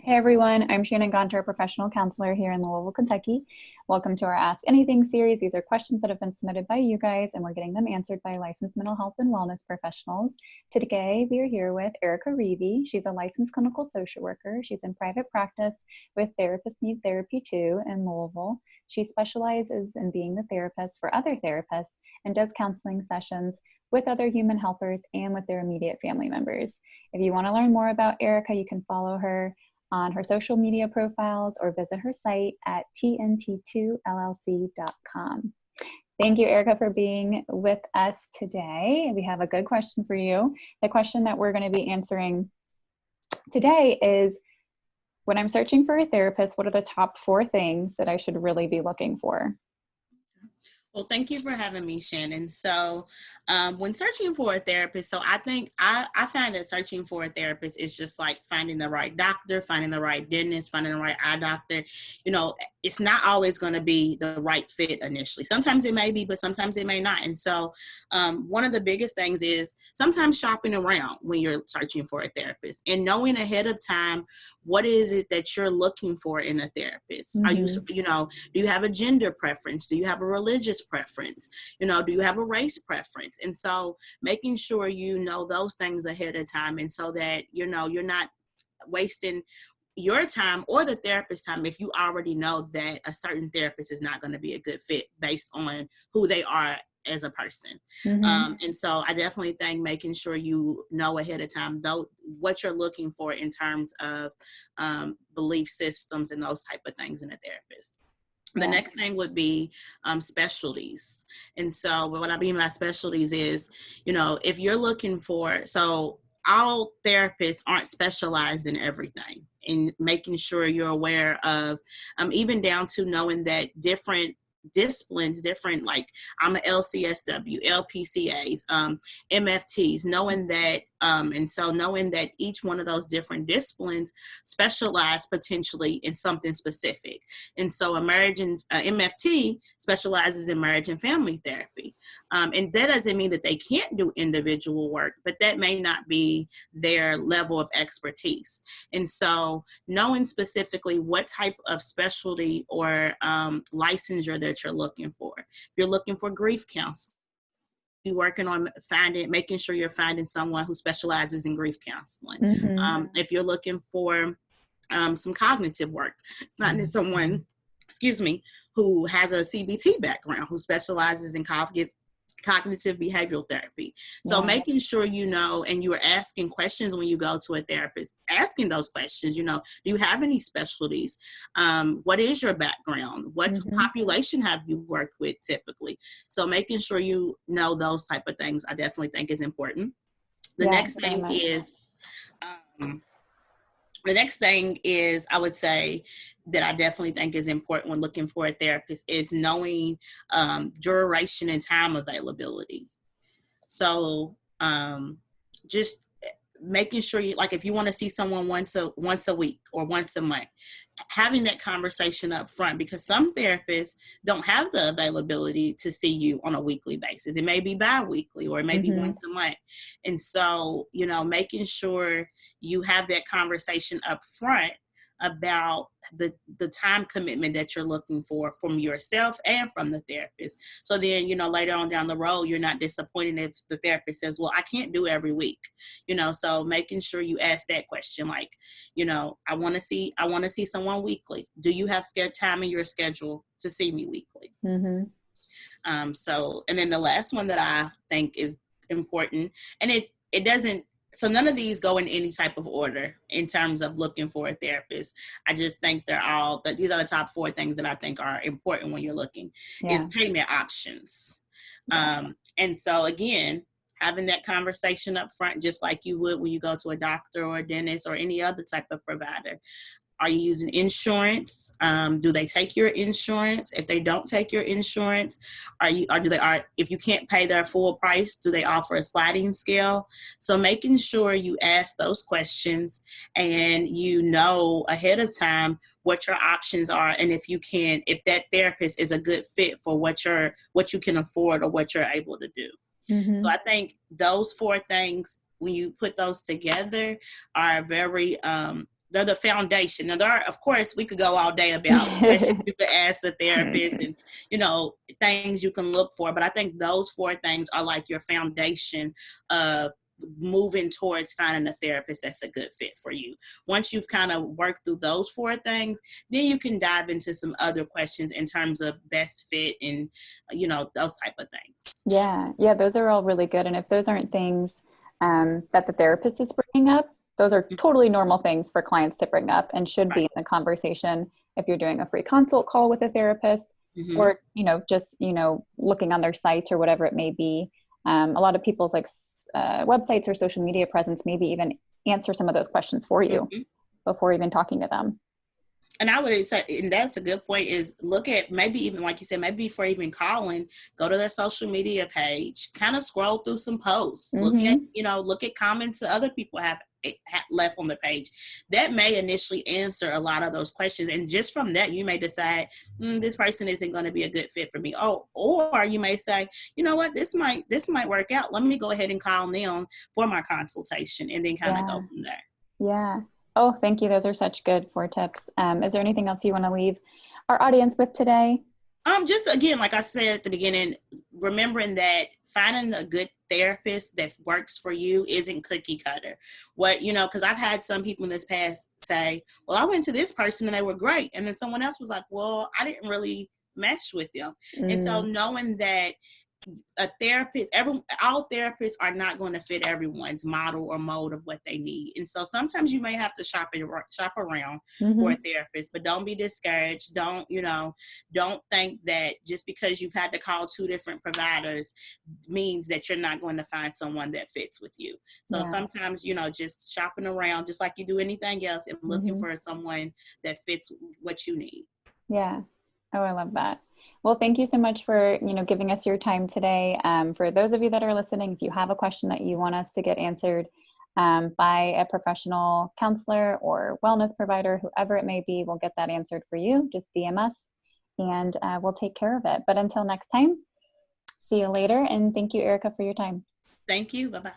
Hey everyone, I'm Shannon Gonter, professional counselor here in Louisville, Kentucky. Welcome to our Ask Anything series. These are questions that have been submitted by you guys, and we're getting them answered by licensed mental health and wellness professionals. Today, we are here with Erica Reevey. She's a licensed clinical social worker. She's in private practice with Therapists Need Therapy Too in Louisville. She specializes in being the therapist for other therapists and does counseling sessions with other human helpers and with their immediate family members. If you want to learn more about Erica, you can follow her on her social media profiles or visit her site at tnt2llc.com. Thank you, Erica, for being with us today. We have a good question for you. The question that we're going to be answering today is, when I'm searching for a therapist, what are the top 4 things that I should really be looking for? Well, thank you for having me, Shannon. So when searching for a therapist, so I think I find that searching for a therapist is just like finding the right doctor, finding the right dentist, finding the right eye doctor. You know, it's not always going to be the right fit initially. Sometimes it may be, but sometimes it may not. And so one of the biggest things is sometimes shopping around when you're searching for a therapist and knowing ahead of time, what is it that you're looking for in a therapist? Mm-hmm. Are you, do you have a gender preference? Do you have a religious preference? Do you have a race preference? And so making sure you know those things ahead of time, and so that, you're not wasting your time or the therapist's time if you already know that a certain therapist is not going to be a good fit based on who they are as a person. Mm-hmm. And so I definitely think making sure you know ahead of time though what you're looking for in terms of belief systems and those type of things in a therapist. The next thing would be specialties. And so what I mean by specialties is, if you're looking for, so all therapists aren't specialized in everything, and making sure you're aware of, even down to knowing that different disciplines, different, like I'm a LCSW, LPCAs, MFTs, knowing that, and so knowing that each one of those different disciplines specialize potentially in something specific. And so MFT specializes in marriage and family therapy. And that doesn't mean that they can't do individual work, but that may not be their level of expertise. And so knowing specifically what type of specialty or licensure that you're looking for. If you're looking for grief counseling, be working on making sure you're finding someone who specializes in grief counseling. Mm-hmm. If you're looking for some cognitive work, finding someone, who has a CBT background, who specializes in cognitive behavioral therapy. So making sure and you are asking questions when you go to a therapist, asking those questions, do you have any specialties? What is your background? What population have you worked with typically? So making sure you know those type of things, I definitely think is important. The next thing is, I would say, that I definitely think is important when looking for a therapist is knowing duration and time availability. So just making sure if you want to see someone once a week or once a month, having that conversation up front, because some therapists don't have the availability to see you on a weekly basis. It may be bi-weekly or it may be once a month. And so, making sure you have that conversation up front about the time commitment that you're looking for from yourself and from the therapist. So then, later on down the road, you're not disappointed if the therapist says, well, I can't do every week, so making sure you ask that question, I want to see someone weekly. Do you have time in your schedule to see me weekly? And then the last one that I think is important, and it doesn't, so none of these go in any type of order in terms of looking for a therapist. I just think these are the top 4 things that I think are important when you're looking, is payment options. And so again, having that conversation up front, just like you would when you go to a doctor or a dentist or any other type of provider. Are you using insurance? Do they take your insurance? If they don't take your insurance, if you can't pay their full price, do they offer a sliding scale? So making sure you ask those questions and ahead of time what your options are, and if that therapist is a good fit for what you can afford or what you're able to do. So I think those 4 things, when you put those together, are very they're the foundation. Now, of course, we could go all day about questions you could ask the therapist and, things you can look for. But I think those 4 things are like your foundation of moving towards finding a therapist that's a good fit for you. Once you've kind of worked through those 4 things, then you can dive into some other questions in terms of best fit and, those type of things. Yeah, those are all really good. And if those aren't things that the therapist is bringing up, those are totally normal things for clients to bring up and should be in the conversation if you're doing a free consult call with a therapist or, just, looking on their sites or whatever it may be. A lot of people's websites or social media presence maybe even answer some of those questions for you before even talking to them. And I would say, and that's a good point, is look at maybe even, like you said, maybe before even calling, go to their social media page, kind of scroll through some posts, look at comments that other people have left on the page. That may initially answer a lot of those questions. And just from that, you may decide, this person isn't going to be a good fit for me. Or you may say, you know what, this might work out. Let me go ahead and call them for my consultation and then kind of go from there. Yeah. Oh, thank you. Those are such good 4 tips. Is there anything else you want to leave our audience with today? Just again, like I said at the beginning, remembering that finding a good therapist that works for you isn't cookie cutter. Because I've had some people in this past say, well, I went to this person and they were great. And then someone else was like, well, I didn't really mesh with them. And so knowing that a therapist, all therapists are not going to fit everyone's model or mode of what they need. And so sometimes you may have to shop around for a therapist, but don't be discouraged. Don't think that just because you've had to call 2 different providers means that you're not going to find someone that fits with you. So sometimes, just shopping around, just like you do anything else, and looking for someone that fits what you need. Yeah. Oh, I love that. Well, thank you so much for, giving us your time today. For those of you that are listening, if you have a question that you want us to get answered by a professional counselor or wellness provider, whoever it may be, we'll get that answered for you. Just DM us and we'll take care of it. But until next time, see you later. And thank you, Erica, for your time. Thank you. Bye-bye.